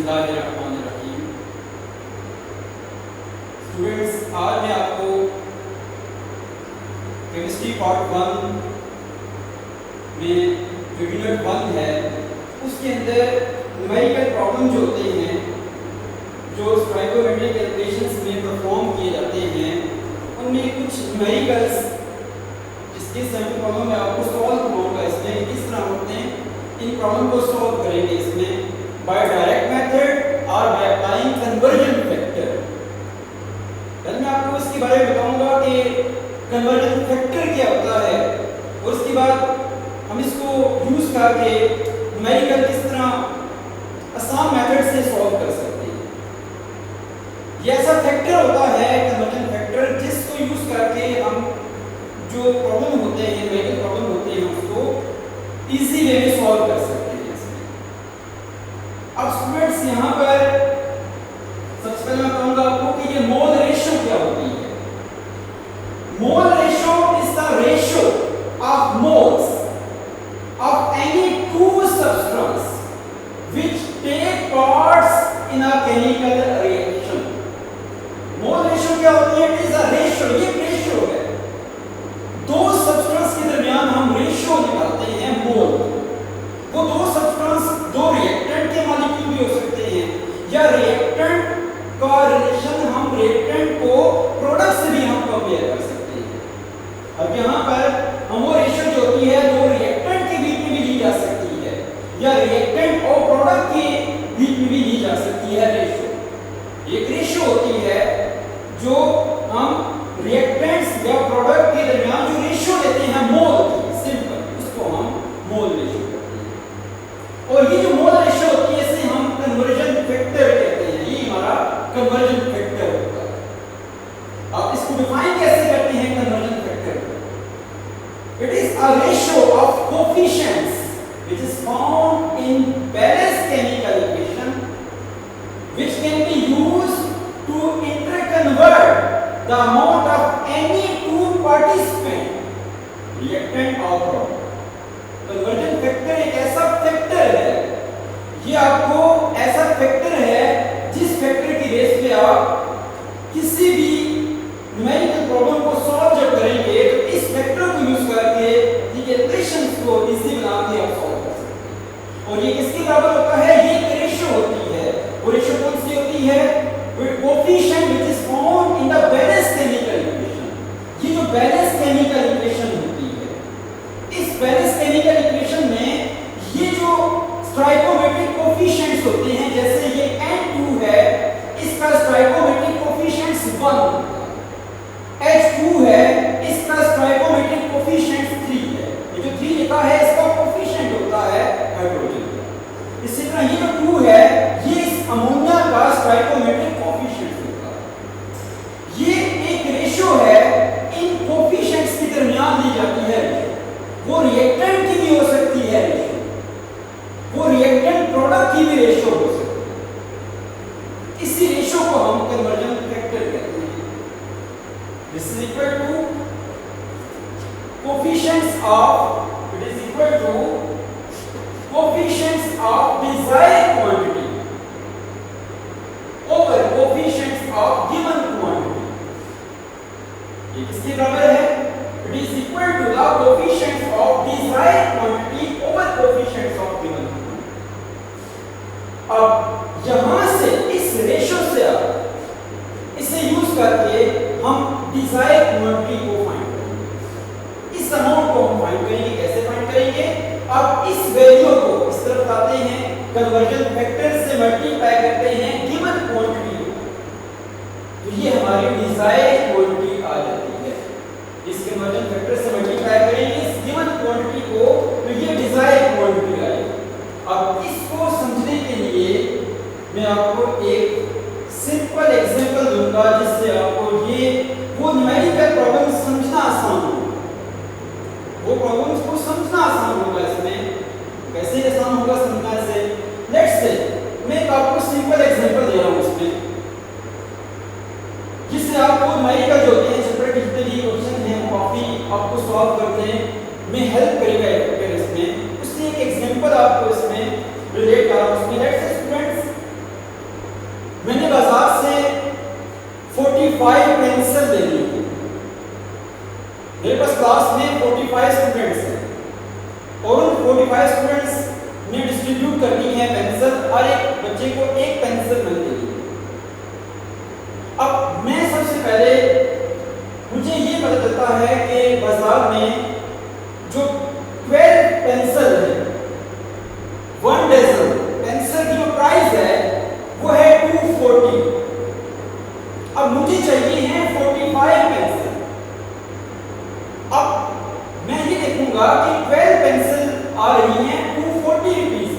बिस्मिल्लाहिर्रहमानिर्रहीम। स्टूडेंट्स, आज मैं आपको केमिस्ट्री पार्ट 1 में जो यूनिट 1 है उसके अंदर न्यूमेरिकल प्रॉब्लम जो होते हैं, जो स्ट्राइकोमेट्रिक कैलकुलेशंस में परफॉर्म किए जाते हैं, उनमें कुछ न्यूमेरिकल्स जिसके सैंपल प्रॉब्लम में आपको सॉल्व करूँगा। इसमें किस तरह होते हैं, इन प्रॉब्लम को सॉल्व करेंगे इसमें बाय डायरेक्ट मेथड और बाय अप्लाइंग कन्वर्जन फैक्टर। पहले मैं आपको इसके बारे में बताऊंगा कि कन्वर्जन फैक्टर क्या होता है और उसके बाद हम इसको यूज करके न्यूमेरिकल किस तरह आसान मेथड से सॉल्व कर सकते हैं। ये ऐसा फैक्टर होता है कन्वर्जन फैक्टर जिसको यूज करके हम जो प्रॉब्लम होते हैं, न्यूमेरिकल प्रॉब्लम होते हैं, उसको इजी वे में सॉल्व कर सकते हैं। अब स्टूडेंट्स, यहाँ पर सबसे पहले मैं कहूंगा आपको कि ये मोल रेशियो क्या होती है। Mole ratio is the ratio of moles of any two substance which take parts in a chemical reaction. Mole ratio क्या होती है? इट इज अ रेशियो, ये रेशियो है। दो सब्सटेंस के दरमियान हम रेशियो निकालते हैं मोल। वो दो सब्सटेंस दो रिएक्टेंट के मॉलिक्यूल भी हो सकते हैं, या रिएक्टेंट का रिलेशन हम रिएक्टेंट को प्रोडक्ट से भी हम कंपेयर कर सकते हैं। अब यहाँ पर हम वो रेशियो जो होती है दो रिएक्टेंट के बीच में भी ली जा सकती है, या रिएक्टेंट और प्रोडक्ट के बीच में भी ली जा सकती है रेशियो। एक रेशियो होती है जो हम रिएक्टेंट्स या प्रोडक्ट के दरमियान जो रेशियो लेते हैं मोल की, सिंपल, उसको हम मोल रेशियो कहते हैं। और ये जो मोल रेशियो होती है इसे हम कन्वर्जन फैक्टर कहते हैं। ये हमारा कन्वर्जन फैक्टर होता है। अब इसको डिफाइन कैसे करते हैं conversion factor? It is a ratio of coefficients which is found in balance chemical equation which can be used to interconvert the amount of any two participant reactant or product। Conversion factor एक ऐसा factor है, ये आपको ऐसा factor है जिस factor की base पे आप किसी भी न्यूमेरिकल प्रॉब्लम को सॉल्व जब करेंगे तो इस फैक्टर को यूज करके इक्वेशंस को इजी बना के आप सॉल्व कर सकते हैं। और ये किसके बराबर होता है? ये एक रेशियो होती है। वो रेशियो कौन सी होती है? Coefficient which is found in the balance chemical equation. ये जो बैलेंस केमिकल इक्वेशन होती है, इस बैलेंस केमिकल इक्वेशन में ये जो स्टोइकोमेट्रिक कोएफिशिएंट्स होते हैं, जैसे ये N2 है, इसका स्टोइकोमेट्रिक कोएफिशिएंट्स 1 होता है। H2 है, इसका स्टोइकोमेट्रिक कोएफिशिएंट्स 3 है। ये जो 3 लिखा है इसका कोएफिशिएंट होता है हाइड्रोजन का। इसी तरह ये जो 2 है, ये इस अमोनिया का स्टोइकोमेट्रिक कोएफिशिएंट होता है। ये एक रेशियो है, इन कोएफिशिएंट्स के दरमियान दी जाती है। वो रिएक्टेंट की भी हो सकती है रेशियो, वो रिएक्टेंट प्रोडक्ट की भी रेशियो हो सकती है। इसी रेशियो को हम कन्वर्जन फैक्टर कहते हैं। This is equal to coefficients of, it is equal to coefficients of desired quantity over coefficients of given quantity। ये किसके बराबर है? It is equal to the coefficients of desired quantity over coefficients of given quantity। अब यहां से इस ratio से आप इसे यूज करके हम डिजायर्ड क्वांटिटी को फाइंड करेंगे। इस अमाउंट को हम फाइंड करेंगे। कैसे फाइंड करेंगे? अब इस वैल्यू को इस तरफ लाते हैं, कन्वर्जन फैक्टर से मल्टीप्लाई करते हैं गिवन क्वांटिटी को, तो ये हमारी डिजायर्ड क्वांटिटी आ जाती है। इस कन्वर्जन फैक्टर से मल्टीप्लाई करेंगे इस गिवन क्वांटिटी को, तो ये डिजायर्ड क्वांटिटी आएगी। अब इसको समझने के लिए मैं आपको एक सिंपल एग्जांपल दूंगा जिससे आपको ये वो न्यूमेरिकल प्रॉब्लम समझना आसान हो, वो प्रॉब्लम्स को समझना आसान होगा। इसमें कैसे आसान होगा समझना से? लेट्स से मैं आपको सिंपल एग्जांपल दे रहा हूं इसमें, जिससे आपको न्यूमेरिकल जो होते हैं सेपरेट जितने भी क्वेश्चन हैं वो काफी आपको सॉल्व करने में हेल्प करेगा इसमें। उससे एक एग्जांपल आपको इसमें रिलेट कर रहा हूं। उसमें लेट्स से स्टूडेंट्स मैंने बाजार से 45 पेंसिल ले ली। मेरे पास क्लास में 45 स्टूडेंट्स हैं और उन 45 स्टूडेंट्स ने डिस्ट्रीब्यूट करनी है पेंसिल, हर एक बच्चे को एक पेंसिल मिल देगी। अब मैं सबसे पहले मुझे ये पता चलता है कि बाजार में जो 12 पेंसिल है, 1 डजन पेंसिल की जो प्राइस है वो है 240। अब मुझे चाहिए है 45 पेंसिल। अब मैं ये देखूंगा कि 12 पेंसिल आ रही हैं 240 रुपीज।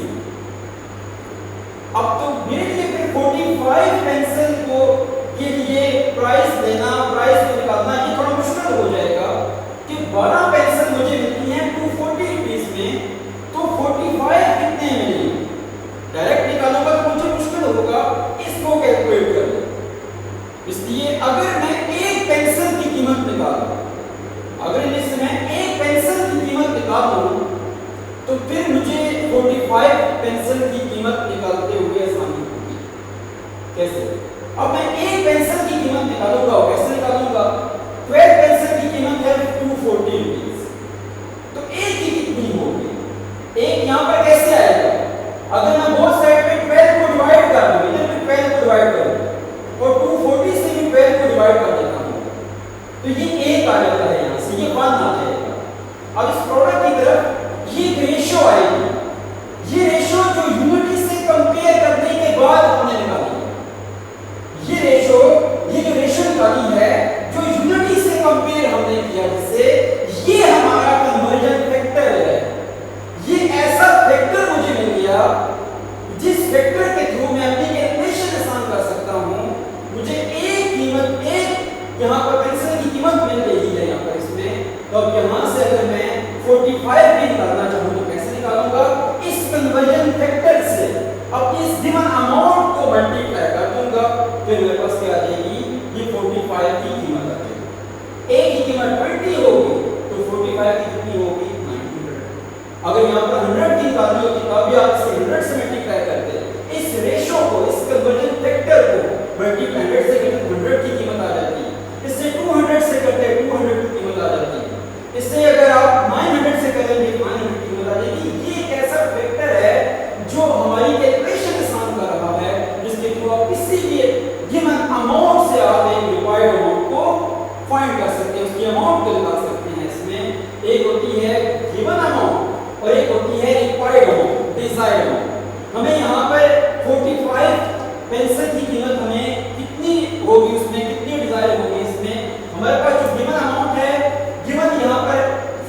अब तो मेरे लिए फिर 45 पेंसिल को के लिए प्राइस देना, प्राइस को निकालना ये थोड़ा मुश्किल हो जाएगा कि 12 पेंसिल मुझे मिलती हैं 240 रुपीज में, तो 45 कितने मिलेंगे? डायरेक्ट निकालूंगा तो मुझे मुश्किल होगा इसको कैलकुलेट करना। इसलिए अगर मैं एक पेंसिल की कीमत निकालूं, अगर इसमें एक पेंसिल की कीमत निकालूं तो फिर मुझे 45 पेंसिल की कीमत निकालते हुए आसानी होगी। कैसे? अब मैं एक पेंसिल की कीमत निकालूंगा, कैसे निकालूंगा? 12 पेंसिल की कीमत है 240 रुपीज, तो एक की कितनी होगी? एक यहां पर कैसे आएगा? अगर मैं बोथ साइड पे 12 को डिवाइड कर दूं, इधर भी 12 को डिवाइड करूं और 240 से भी 12 को डिवाइड कर देता हूं, तो ये एक आ जाता है, यहां से ये 1 आ जाएगा। अब इस प्रोडक्ट की तरफ ये रेशियो आएगी, ये रेशियो जो यूनिटी से कंपेयर करने के बाद हमने निकाली है, ये रेशियो, ये जो रेशियो निकाली है जो यूनिटी से कंपेयर हमने किया, जिससे ये हमारा कन्वर्जन फैक्टर है। ये ऐसा फैक्टर मुझे मिल गया जिस फैक्टर के थ्रू मैं अपनी कैलकुलेशन आसान कर सकता हूं। मुझे एक कीमत, एक यहां पर पेंसिल की कीमत मिल रही है यहां पर इसमें, तो अब यहां से अगर मैं 45 भी निकालना चाहूं तो कैसे निकालूंगा? इस कन्वर्जन फैक्टर से अब इस गिवन अमाउंट को मल्टीप्लाई कर दूंगा, फिर मेरे पास क्या आ जाएगी? ये 45 की कीमत आ जाएगी। एक की कीमत 20 होगी तो 45 की कितनी होगी? 900। अगर यहां पर 100 की निकालनी होती तो अभी आप इसे 100 से मल्टीप्लाई करते, इस रेशियो को, इस कन्वर्जन फैक्टर को मल्टीप्लाई 100 से करते 100 की कीमत आ जाती है। इससे 200 से करते 200 की कीमत आ जाती है। इससे अगर आप 900 से करेंगे 900 की कीमत आ जाएगी। ये एक ऐसा फैक्टर है जो हमारी कैलकुलेशन आसान कर रहा है, जिसके थ्रू आप किसी भी गिवन अमाउंट से आप एक रिक्वायर्ड अमाउंट को फाइंड कर सकते हैं, उसकी अमाउंट को निकाल सकते हैं। इसमें एक होती है गिवन अमाउंट और एक होती है रिक्वायर्ड अमाउंट, डिजायर्ड अमाउंट। हमें यहाँ पर 45 पेंसिल की कीमत हमें कितनी होगी, उसमें कितनी डिजायर होगी? इसमें हमारे पास जो गिवन अमाउंट है, गिवन यहाँ पर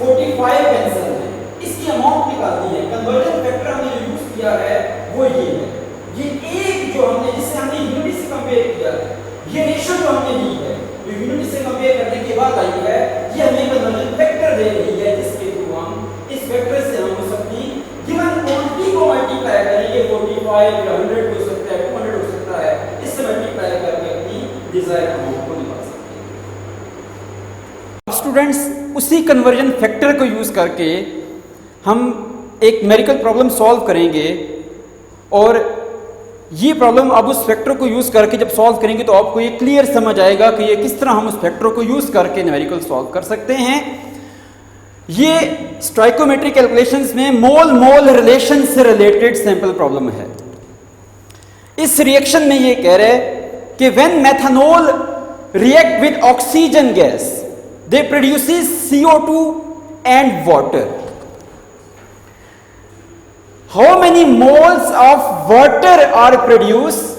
45 पेंसिल है, इसकी अमाउंट निकालती है। कन्वर्जन फैक्टर हमने जो यूज किया है वो ये है, ये एक जो हमने, जिससे हमने यूनिटी से कंपेयर किया है, ये रेशियो जो हमने ली है, जो यूनिटी से कंपेयर करने के बाद आई है, ये हमें कन्वर्जन फैक्टर दे रही है, जिसके थ्रू हम इस फैक्टर से हम उस अपनी गिवन क्वांटिटी को मल्टीप्लाई करेंगे। 45 या 100 हो सकता है, 200 हो सकता है, इससे मल्टीप्लाई करके अपनी डिजायर्ड अमाउंट को निकाल सकते हैं। अब स्टूडेंट्स उसी कन्वर्जन फैक्टर को यूज करके हम एक न्यूमेरिकल प्रॉब्लम सॉल्व करेंगे, और ये प्रॉब्लम अब उस फैक्टर को यूज करके जब सॉल्व करेंगे तो आपको ये क्लियर समझ आएगा कि ये किस तरह हम उस फैक्टर को यूज करके न्यूमेरिकल सॉल्व कर सकते हैं। ये स्टोइकोमेट्रिक कैलकुलेशंस में मोल मोल रिलेशन से रिलेटेड सैंपल प्रॉब्लम है। इस रिएक्शन में ये कह रहे हैं कि when methanol react with oxygen gas they produces CO2 and water. How many moles of water are produced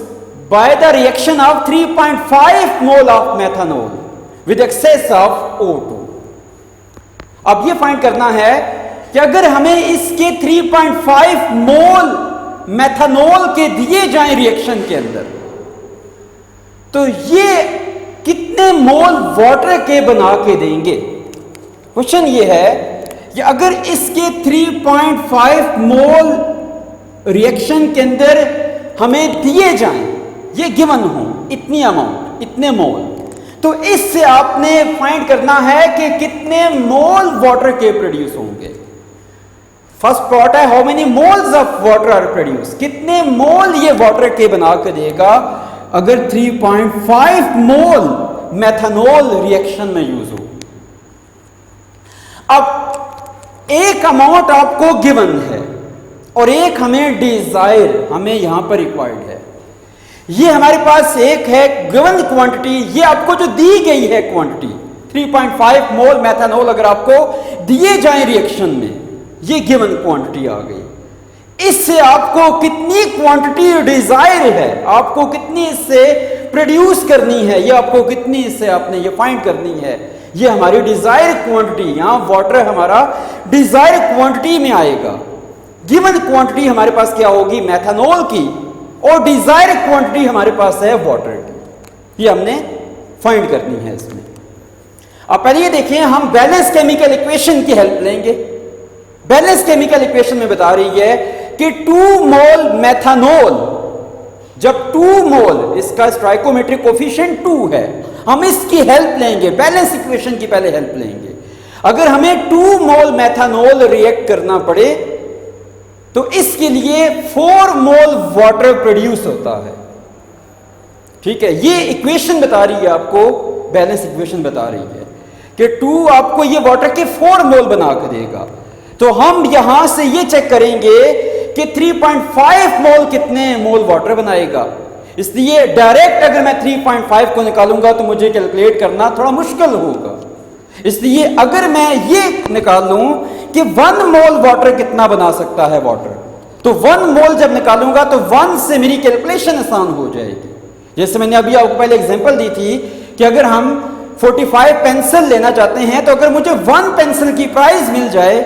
by the reaction of 3.5 mole of methanol with excess of O2? अब ये फाइंड करना है कि अगर हमें इसके 3.5 मोल मेथनॉल के दिए जाएं रिएक्शन के अंदर, तो ये कितने मोल वाटर के बना के देंगे। क्वेश्चन ये है कि अगर इसके 3.5 मोल रिएक्शन के अंदर हमें दिए जाएं, ये गिवन हो इतनी अमाउंट, इतने मोल, तो इससे आपने फाइंड करना है कि कितने मोल वाटर के प्रोड्यूस होंगे। फर्स्ट पार्ट है how many moles of water are produce, कितने मोल ये वाटर के बना के देगा। अगर 3.5 मोल मेथनॉल रिएक्शन में यूज हो। अब एक अमाउंट आपको गिवन है और एक हमें डिजायर, हमें यहां पर रिक्वायर्ड है। ये हमारे पास एक है गिवन क्वांटिटी, ये आपको जो दी गई है क्वांटिटी 3.5 मोल मेथनॉल अगर आपको दिए जाए रिएक्शन में, ये गिवन क्वांटिटी आ गई। इससे आपको कितनी क्वांटिटी डिजायर है, आपको कितनी इससे प्रोड्यूस करनी है, ये आपको कितनी इससे आपने ये फाइंड करनी है, ये हमारी डिजायर क्वांटिटी। यहां वाटर हमारा डिजायर क्वांटिटी में आएगा। गिवन क्वांटिटी हमारे पास क्या होगी मेथनॉल की, और डिजायर क्वांटिटी हमारे पास है वाटर की। ये हमने फाइंड करनी है इसमें। अब पहले ये देखिए, हम बैलेंस केमिकल इक्वेशन की हेल्प लेंगे। बैलेंस केमिकल इक्वेशन में बता रही है कि 2 मोल मेथनॉल, जब 2 मोल, इसका स्टोइकोमेट्रिक कोफिशिएंट 2 है, हम इसकी हेल्प लेंगे, बैलेंस इक्वेशन की पहले हेल्प लेंगे। अगर हमें 2 मोल मेथनॉल रिएक्ट करना पड़े तो इसके लिए 4 मोल वाटर प्रोड्यूस होता है। ठीक है, ये इक्वेशन बता रही है आपको, बैलेंस इक्वेशन बता रही है कि 2 आपको ये वाटर के 4 मोल बना के देगा। तो हम यहां से ये चेक करेंगे कि 3.5 मोल कितने मोल वाटर बनाएगा। इसलिए डायरेक्ट अगर मैं 3.5 को निकालूंगा तो मुझे कैलकुलेट करना थोड़ा मुश्किल होगा। इसलिए अगर मैं ये निकाल लूं कि 1 मोल वाटर कितना बना सकता है वाटर, तो 1 मोल जब निकालूंगा तो 1 से मेरी कैलकुलेशन आसान हो जाएगी। जैसे मैंने अभी आपको पहले एग्जांपल दी थी कि अगर हम 45 पेंसिल लेना चाहते हैं तो अगर मुझे 1 पेंसिल की प्राइस मिल जाए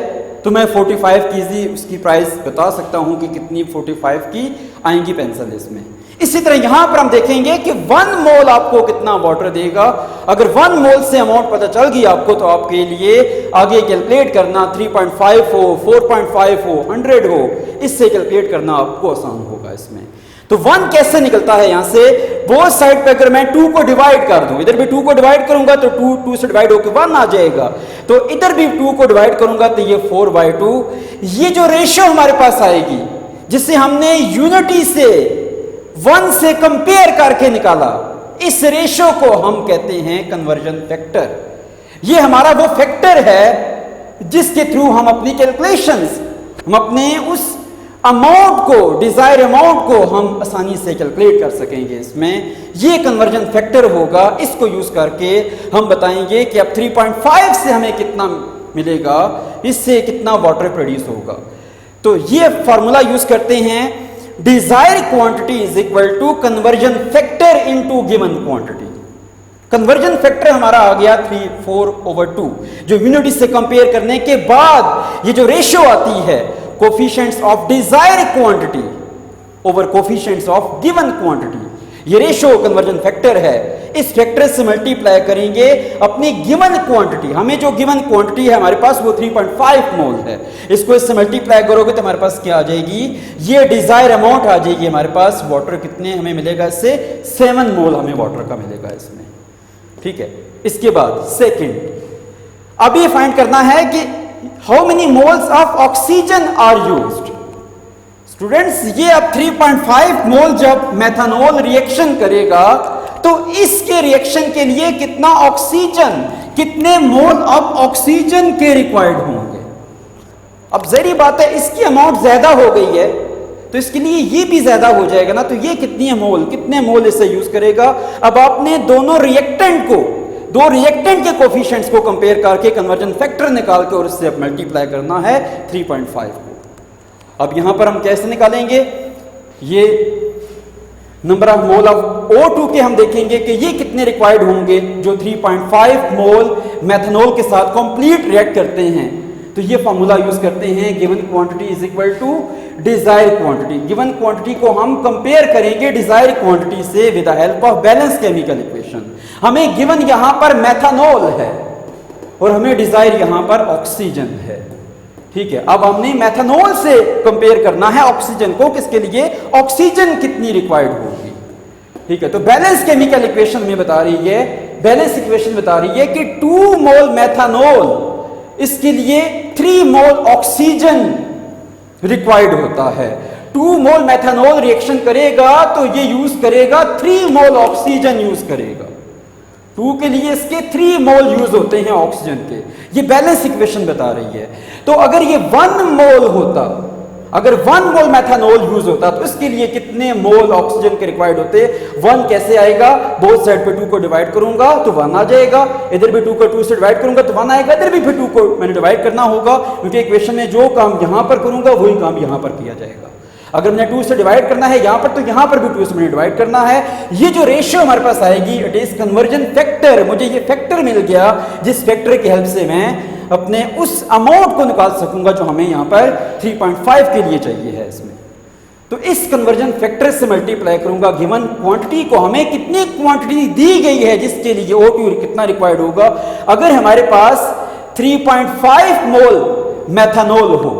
तो मैं 45 की उसकी प्राइस बता सकता हूं कि कितनी 45 की आएंगी पेंसिल इसमें। इसी तरह यहां पर हम देखेंगे कि 1 मोल आपको कितना वाटर देगा। अगर 1 मोल से अमाउंट पता चल गई आपको तो आपके लिए आगे कैलकुलेट करना 3.5 हो, 4.5 हो, 100 हो, इससे कैलकुलेट करना आपको आसान होगा इसमें। तो 1 कैसे निकलता है यहां से, बोथ साइड पे अगर मैं 2 को डिवाइड कर दूं, इधर भी 2 को डिवाइड करूंगा तो 2 से डिवाइड होकर 1 आ जाएगा, तो इधर भी 2 को डिवाइड करूंगा तो ये 4/2। ये जो रेशियो हमारे पास आएगी जिसे हमने यूनिटी से 1 से कंपेयर करके निकाला, इस रेशियो को हम कहते हैं कन्वर्जन फैक्टर। ये हमारा वो फैक्टर है जिसके थ्रू हम अपनी कैलकुलेशंस, हम अपने उस अमाउंट को, डिजायर अमाउंट को हम आसानी से कैलकुलेट कर सकेंगे। इसमें ये कन्वर्जन फैक्टर होगा, इसको यूज करके हम बताएंगे कि अब 3.5 से हमें कितना मिलेगा, इससे कितना वाटर प्रोड्यूस होगा। तो ये फॉर्मूला यूज करते हैं, desire quantity is equal to conversion factor into given quantity. Conversion factor हमारा आ गया 3/4/2, जो यूनिटी से कंपेयर करने के बाद ये जो रेशियो आती है coefficients of desire quantity over coefficients of given quantity, ये रेशियो कन्वर्जन फैक्टर है। इस फैक्टर से मल्टीप्लाई करेंगे अपनी गिवन क्वांटिटी, हमें जो गिवन क्वांटिटी है हमारे पास वो 3.5 मोल है, इसको इससे मल्टीप्लाई करोगे तो हमारे पास क्या आ जाएगी, ये डिजायर अमाउंट आ जाएगी हमारे पास। वाटर कितने हमें मिलेगा, इससे 7 मोल हमें वाटर का मिलेगा इसमें। ठीक है, इसके बाद सेकंड, अब ये फाइंड करना है कि how many moles of oxygen are used. Students, ये अब 3.5 मोल जब मेथनॉल रिएक्शन करेगा तो इसके रिएक्शन के लिए कितना ऑक्सीजन, कितने मोल ऑफ ऑक्सीजन के रिक्वायर्ड होंगे। अब जहरी बात है, इसकी अमाउंट ज्यादा हो गई है तो इसके लिए ये भी ज्यादा हो जाएगा ना, तो ये कितनी मोल, कितने मोल इससे यूज करेगा। अब आपने दोनों रिएक्टेंट को, दो रिएक्टेंट के कोफिशिएंट्स को कंपेयर करके कन्वर्जन फैक्टर निकाल के और इससे अब मल्टीप्लाई करना है 3.5 को। अब यहां पर हम कैसे निकालेंगे, ये number of mole of O2 के हम देखेंगे कि ये कितने रिक्वायर्ड होंगे जो 3.5 मोल मेथनॉल के साथ कंप्लीट रिएक्ट करते हैं। तो ये फॉर्मूला यूज करते हैं, given quantity is equal to desire quantity. Given quantity को हम कंपेयर करेंगे डिजायर क्वांटिटी से with the help of balance chemical equation. हमें गिवन यहां पर मेथनॉल है और हमें डिजायर यहां पर ऑक्सीजन है। ठीक है, अब हमने मेथनॉल से कंपेयर करना है ऑक्सीजन को, किसके लिए, ऑक्सीजन कितनी रिक्वायर्ड होगी। ठीक है, तो बैलेंस केमिकल इक्वेशन में बता रही है, बैलेंस इक्वेशन बता रही है कि 2 मोल मेथनॉल, इसके लिए 3 मोल ऑक्सीजन रिक्वायर्ड होता है। 2 मोल मेथनॉल रिएक्शन करेगा तो ये यूज करेगा 3 मोल ऑक्सीजन यूज करेगा। 2 के लिए इसके 3 मोल यूज होते हैं ऑक्सीजन के। ये बैलेंस इक्वेशन बता रही है। तो अगर ये 1 मोल होता, अगर 1 मोल मेथनॉल यूज होता तो इसके लिए कितने मोल ऑक्सीजन के रिक्वायर्ड होते? 1 कैसे आएगा? बोथ साइड पे 2 को डिवाइड करूंगा तो 1 आ जाएगा, इधर भी 2 को 2 से डिवाइड करूंगा तो 1 आएगा, इधर भी फिर 2 को मैंने डिवाइड करना होगा, क्योंकि इक्वेशन में जो काम यहां पर करूंगा वही काम यहां पर किया जाएगा। अगर मैंने 2 से डिवाइड करना है यहां पर तो यहां पर भी 2 से मैंने डिवाइड करना है। ये जो रेशियो हमारे पास आएगी इट इज कन्वर्जन फैक्टर। मुझे ये फैक्टर मिल गया जिस फैक्टर की हेल्प से मैं अपने उस अमाउंट को निकाल सकूंगा जो हमें यहां पर 3.5 के लिए चाहिए है इसमें। तो इस कन्वर्जन फैक्टर से मल्टीप्लाई करूंगा गिवन क्वांटिटी को, हमें कितनी क्वांटिटी दी गई है जिसके लिए O2 कितना रिक्वायर्ड होगा। अगर हमारे पास 3.5 मोल मेथनॉल हो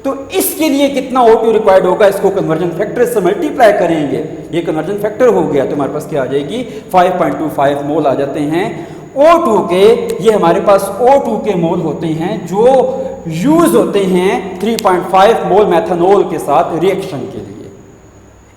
तो इसके लिए कितना O2 रिक्वायर्ड होगा, इसको कन्वर्जन फैक्टर से मल्टीप्लाई करेंगे। ये कन्वर्जन फैक्टर हो गया तो हमारे पास क्या आ जाएगी? 5.25 मोल आ जाते हैं O2 के। ये हमारे पास O2 के मोल होते हैं जो यूज होते हैं 3.5 मोल मेथनॉल के साथ रिएक्शन के लिए।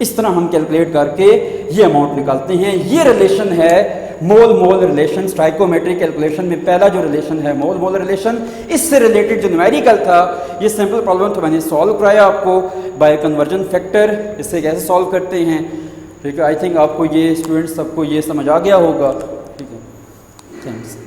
इस तरह हम कैलकुलेट करके ये अमाउंट निकालते हैं। ये रिलेशन है मोल मोल रिलेशन। स्टाइकोमेट्रिक कैलकुलेशन में पहला जो रिलेशन है मोल मोल रिलेशन। इससे रिलेटेड जो न्यूमेरिकल था, ये सिंपल प्रॉब्लम तो मैंने सॉल्व कराया आपको बाय कन्वर्जन फैक्टर। इससे कैसे सॉल्व करते हैं, ठीक है। आई थिंक आपको ये स्टूडेंट्स सबको ये समझ आ गया होगा, ठीक है। थैंक्स।